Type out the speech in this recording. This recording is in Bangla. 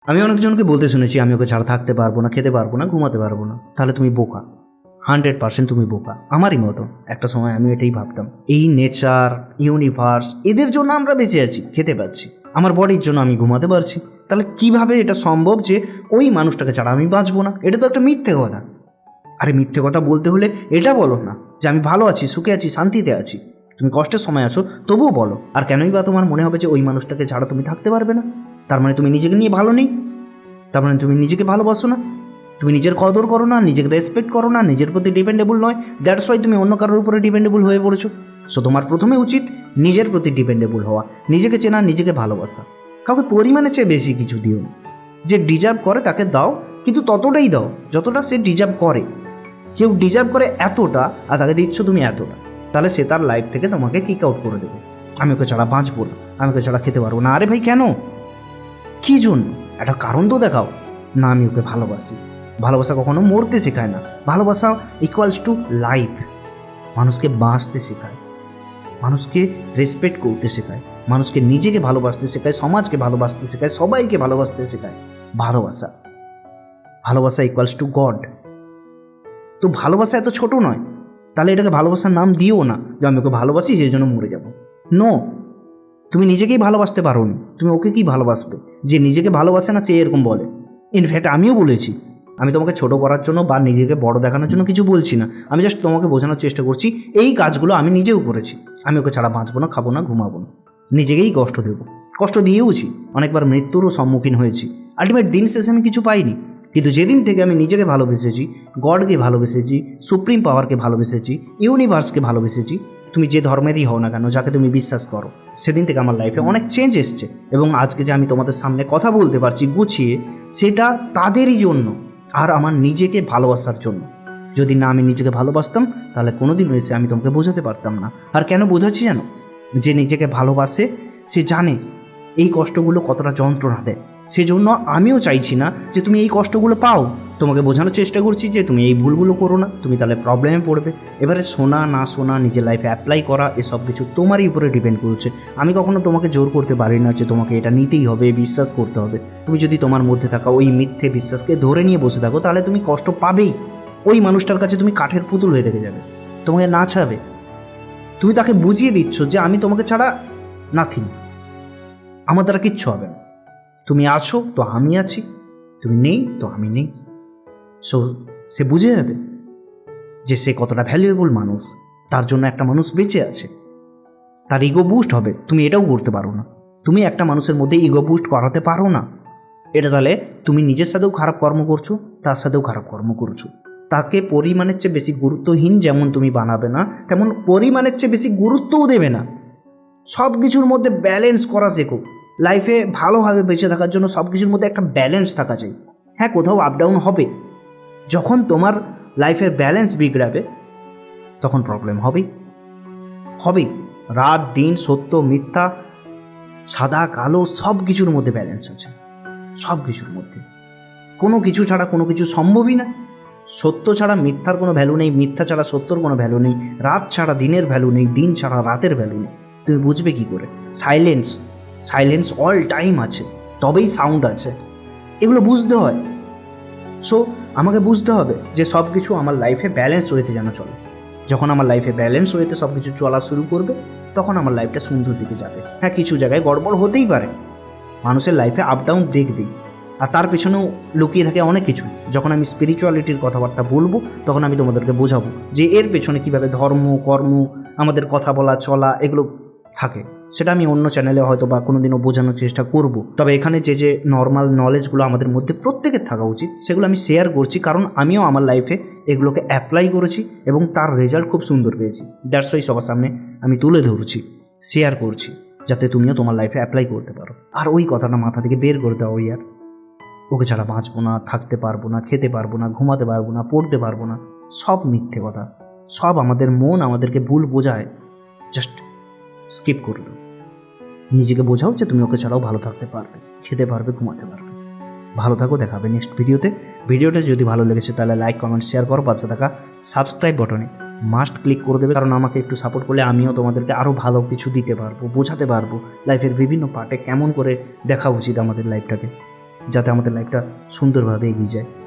আমি অনেকজনকে বলতে শুনেছি আমি ওকে ছাড়া থাকতে পারবো না, খেতে পারবো না, ঘুমাতে পারবো না। তাহলে তুমি বোকা, 100% তুমি বোকা, আমারই মতো। একটা সময় আমি এটাই ভাবতাম। এই নেচার, ইউনিভার্স, এদের জন্য আমরা বেঁচে আছি, খেতে পাচ্ছি, আমার বডির জন্য আমি ঘুমাতে পারছি। তাহলে কিভাবে এটা সম্ভব যে ওই মানুষটাকে ছাড়া আমি বাঁচবো না? এটা তো একটা মিথ্যে কথা। আরে মিথ্যে কথা বলতে হলে এটা বলো না যে আমি ভালো আছি, সুখে আছি, শান্তিতে আছি। তুমি কষ্টের সময় আছো তবুও বলো। আর কেনই বা তোমার মনে হবে যে ওই মানুষটাকে ছাড়া তুমি থাকতে পারবে না? তার মানে তুমি নিজেকে নিয়ে ভালো নেই, তার মানে তুমি নিজেকে ভালোবাসো না, তুমি নিজের কদর করো না, নিজেকে রেসপেক্ট করো না, নিজের প্রতি ডিপেন্ডেবল নয়। দ্যাটস ওয়াই তুমি অন্য কারোর উপরে ডিপেন্ডেবল হয়ে পড়েছো। সো তোমার প্রথমে উচিত নিজের প্রতি ডিপেন্ডেবল হওয়া, নিজেকে চেনা, নিজেকে ভালোবাসা। কাউকে পরিমাণের চেয়ে বেশি কিছু দিও না। যে ডিজার্ভ করে তাকে দাও, কিন্তু ততটাই দাও যতটা সে ডিজার্ভ করে। কেউ ডিজার্ভ করে এতটা আর তাকে দিচ্ছ তুমি এতটা, তাহলে সে তার লাইফ থেকে তোমাকে কিক আউট করে দেবে। আমি ওকে ছাড়া বাঁচবো না, আমি ওকে ছাড়া খেতে পারবো না। আরে ভাই কেন, কী জন্য? একটা কারণ তো দেখাও। না, আমি ওকে ভালোবাসি। ভালোবাসা কখনো মরতে শেখায় না। ভালোবাসা ইকুয়ালস টু লাইফ। মানুষকে বাঁচতে শেখায়, মানুষকে রেসপেক্ট করতে শেখায়, মানুষকে নিজেকে ভালোবাসতে শেখায়, সমাজকে ভালোবাসতে শেখায়, সবাইকে ভালোবাসতে শেখায়। ভালোবাসা, ভালোবাসা ইকুয়ালস টু গড। তো ভালোবাসা এত ছোট নয়। তাহলে এটাকে ভালোবাসার নাম দিও না যে আমি ওকে ভালোবাসি সেই জন্য মরে যাব। নো, তুমি নিজেকেই ভালোবাসতে পারো নি, তুমি ওকে কি ভালোবাসবে? যে নিজেকে ভালোবাসে না সে এরকম বলে। ইনফ্যাক্ট আমিও বলেছি। আমি তোমাকে ছোট করার জন্য বা নিজেকে বড় দেখানোর জন্য কিছু বলছি না। আমি জাস্ট তোমাকে বোঝানোর চেষ্টা করছি এই কাজগুলো আমি নিজেও করেছি। আমি ওকে ছাড়া বাঁচবো না, খাবো না, ঘুমাবো না, নিজেকেই কষ্ট দেবো, কষ্ট দিয়েওছি, অনেকবার মৃত্যুরও সম্মুখীন হয়েছি। আলটিমেট দিন শেষে আমি কিছু পাইনি। কিন্তু যেদিন থেকে আমি নিজেকে ভালোবেসেছি, গডকে ভালোবেসেছি, সুপ্রিম পাওয়ারকে ভালোবেসেছি, ইউনিভার্সকে ভালোবেসেছি, তুমি যে ধর্মেরই হও না কেন, যাকে তুমি বিশ্বাস করো, সেদিন থেকে আমার লাইফে অনেক চেঞ্জ এসছে। এবং আজকে যে আমি তোমাদের সামনে কথা বলতে পারছি গুছিয়ে, সেটা তাদেরই জন্য আর আমার নিজেকে ভালোবাসার জন্য। যদি না আমি নিজেকে ভালোবাসতাম তাহলে কোনোদিনও এসে আমি তোমাকে বোঝাতে পারতাম না। আর কেন বোঝাচ্ছি জানো? যে নিজেকে ভালোবাসে সে জানে এই কষ্টগুলো কতটা যন্ত্রণা দেয়। সেজন্য আমিও চাইছি না যে তুমি এই কষ্টগুলো পাও। তোমাকে বোঝানোর চেষ্টা করছি যে তুমি এই ভুলগুলো করো না, তুমি তাহলে প্রবলেমে পড়বে। এবারে শোনা না শোনা, নিজের লাইফে অ্যাপ্লাই করা, এসব কিছু তোমারই উপরে ডিপেন্ড করছে। আমি কখনো তোমাকে জোর করতে পারি না যে তোমাকে এটা নিতেই হবে, বিশ্বাস করতে হবে। তুমি যদি তোমার মধ্যে থাকা ওই মিথ্যে বিশ্বাসকে ধরে নিয়ে বসে থাকো তাহলে তুমি কষ্ট পাবেই। ওই মানুষটার কাছে তুমি কাঠের পুতুল হয়ে থেকে যাবে, তোমাকে নাচাবে। তুমি তাকে বুঝিয়ে দিচ্ছ যে আমি তোমাকে ছাড়া নাথিং, আমার দ্বারা কিচ্ছু হবে না। তুমি আছো তো আমি আছি, তুমি নেই তো আমি নেই। সো সে বুঝে যাবে যে সে কতটা ভ্যালুয়েবল মানুষ, তার জন্য একটা মানুষ বেঁচে আছে। তার ইগো বুস্ট হবে। তুমি এটাও করতে পারো না। তুমি একটা মানুষের মধ্যে ইগো বুস্ট করাতে পারো না। এটা তাহলে তুমি নিজের সাথেও খারাপ কর্ম করছো, তার সাথেও খারাপ কর্ম করছো। তাকে পরিমাণের চেয়ে বেশি গুরুত্বহীন যেমন তুমি বানাবে না, তেমন পরিমাণের চেয়ে বেশি গুরুত্বও দেবে না। সব কিছুর মধ্যে ব্যালেন্স করা শেখো। লাইফে ভালোভাবে বেঁচে থাকার জন্য সব কিছুর মধ্যে একটা ব্যালেন্স থাকা চাই। হ্যাঁ, কোথাও আপ ডাউন হবে। যখন তোমার লাইফের ব্যালেন্স বিগড়াবে তখন প্রবলেম হবেই হবেই। রাত দিন, সত্য মিথ্যা, সাদা কালো, সব কিছুর মধ্যে ব্যালেন্স আছে। সব কিছুর মধ্যে কোনো কিছু ছাড়া কোনো কিছু সম্ভবই না। সত্য ছাড়া মিথ্যার কোনো ভ্যালু নেই, মিথ্যা ছাড়া সত্যর কোনো ভ্যালু নেই, রাত ছাড়া দিনের ভ্যালু নেই, দিন ছাড়া রাতের ভ্যালু নেই। তুমি বুঝবে কী করে? সাইলেন্স অল টাইম আছে, তবেই সাউন্ড আছে। এগুলো বুঝতে হয়। সো আমাকে বুঝতে হবে যে সব কিছু আমার লাইফে ব্যালেন্স ওয়েতে যেন চলে। যখন আমার লাইফে ব্যালেন্স ওয়েতে সব কিছু চলা শুরু করবে তখন আমার লাইফটা সুন্দর দিকে যাবে। হ্যাঁ, কিছু জায়গায় গড়বড় হতেই পারে, মানুষের লাইফে আপ ডাউন দেখবেই, আর তার পেছনেও লুকিয়ে থাকে অনেক কিছু। যখন আমি স্পিরিচুয়ালিটির কথাবার্তা বলবো তখন আমি তোমাদেরকে বোঝাবো যে এর পেছনে কীভাবে ধর্ম, কর্ম, আমাদের কথা বলা, চলা, এগুলো থাকে। সেটা আমি অন্য চ্যানেলে হয়তো বা কোনো দিনও বোঝানোর চেষ্টা করব। তবে এখানে যে নর্মাল নলেজগুলো আমাদের মধ্যে প্রত্যেকের থাকা উচিত সেগুলো আমি শেয়ার করছি, কারণ আমিও আমার লাইফে এগুলোকে অ্যাপ্লাই করেছি এবং তার রেজাল্ট খুব সুন্দর পেয়েছি। দ্যাটস ওয়াই সবার সামনে আমি তুলে ধরছি, শেয়ার করছি, যাতে তুমিও তোমার লাইফে অ্যাপ্লাই করতে পারো। আর ওই কথাটা মাথা থেকে বের করে দাও ইয়ার। ওকে ছাড়া বাঁচবো না, থাকতে পারবো না, খেতে পারবো না, ঘুমাতে পারবো না, পড়তে পারবো না, সব মিথ্যে কথা। সব আমাদের মন আমাদেরকে ভুল বোঝায়। জাস্ট স্কিপ করে দাও। নিজেকে বোঝাও যে তুমি ওকে ছাড়াও ভালো থাকতে পারবে, খেতে পারবে, ঘুমাতে পারবে। ভালো থাকো, দেখাবে নেক্সট ভিডিওতে। ভিডিওটা যদি ভালো লেগেছে তাহলে লাইক, কমেন্ট, শেয়ার করো। পাশে থাকা সাবস্ক্রাইব বাটনে মাস্ট ক্লিক করে দেবে, কারণ আমাকে একটু সাপোর্ট করলে আমিও তোমাদেরকে আরও ভালো কিছু দিতে পারবো, বোঝাতে পারবো লাইফের বিভিন্ন পার্টে কেমন করে দেখা উচিত আমাদের লাইফটাকে। যাতে আমাদের লাইফটা সুন্দরভাবে এগিয়ে যায়।